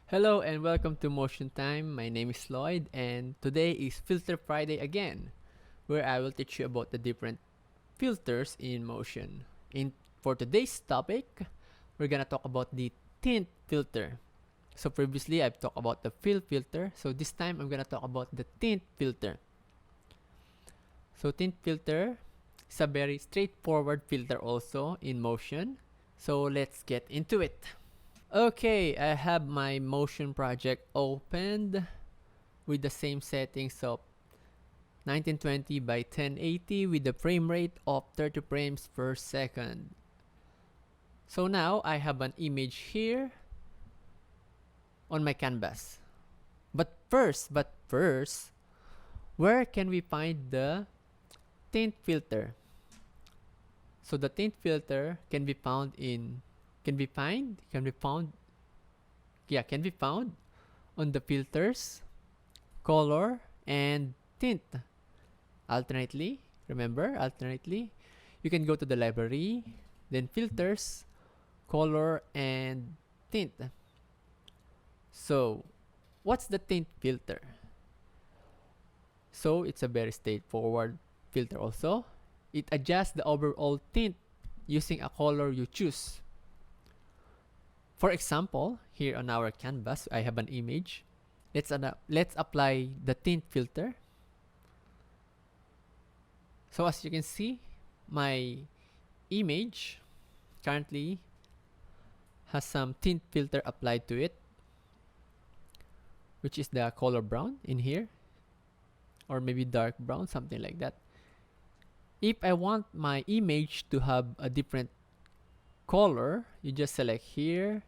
Hello and welcome to Motion Time. My name is Lloyd and today is Filter Friday again, where I will teach you about the different filters in Motion. For today's topic, we're gonna talk about the Tint Filter. So previously I've talked about the Fill Filter, so this time I'm gonna talk about the Tint Filter. So Tint Filter is a very straightforward filter also in Motion. So let's get into it. Okay, I have my Motion project opened with the same settings of 1920 by 1080 with the frame rate of 30 frames per second. So now I have an image here on my canvas. But first, where can we find the tint filter? So the tint filter can be found on the filters, color, and tint. Alternately, you can go to the library, then filters, color, and tint. So, what's the tint filter? So, it's a very straightforward filter also. It adjusts the overall tint using a color you choose. For example, here on our canvas, I have an image. Let's apply the tint filter. So as you can see, my image currently has some tint filter applied to it, which is the color brown in here, or maybe dark brown, something like that. If I want my image to have a different color, you just select here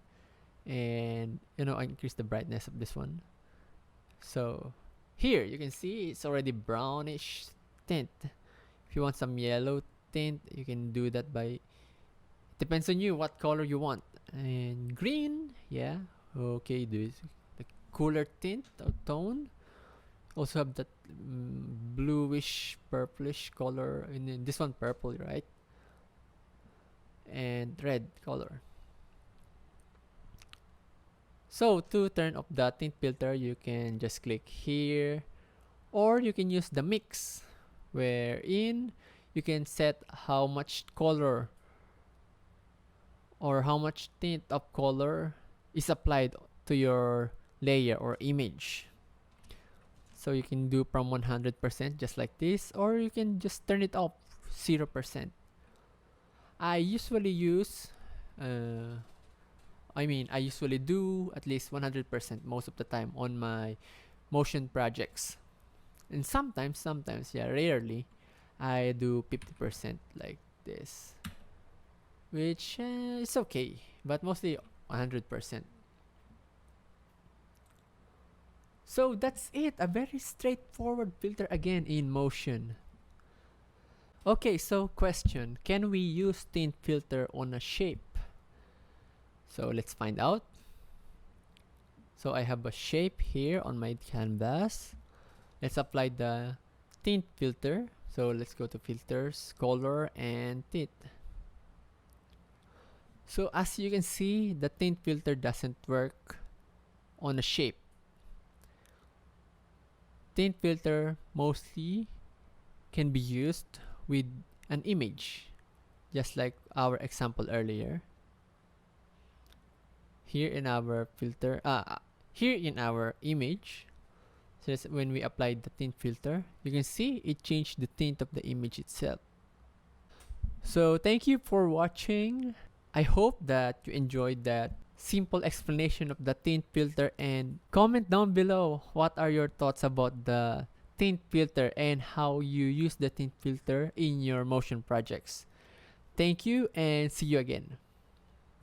and increase the brightness of this one. So here you can see it's already brownish tint. If you want some yellow tint, you can do that by, depends on you what color you want. And green, yeah, okay, do the cooler tint or tone. Also have that bluish purplish color, and this one purple, right? And red color. So to turn off the tint filter, you can just click here, or you can use the mix, wherein you can set how much color or how much tint of color is applied to your layer or image. So you can do from 100% just like this, or you can just turn it off 0%. I usually do at least 100% most of the time on my motion projects. And sometimes, rarely, I do 50% like this, which is okay, but mostly 100%. So that's it, a very straightforward filter again in motion. Okay, so question, can we use tint filter on a shape? So let's find out. So I have a shape here on my canvas. Let's apply the tint filter. So let's go to filters, color, and tint. So as you can see, the tint filter doesn't work on a shape. Tint filter mostly can be used with an image, just like our example earlier. Here in our filter, here in our image, so when we applied the tint filter, you can see it changed the tint of the image itself. So thank you for watching. I hope that you enjoyed that simple explanation of the tint filter, and comment down below what are your thoughts about the tint filter and how you use the tint filter in your motion projects. Thank you and see you again.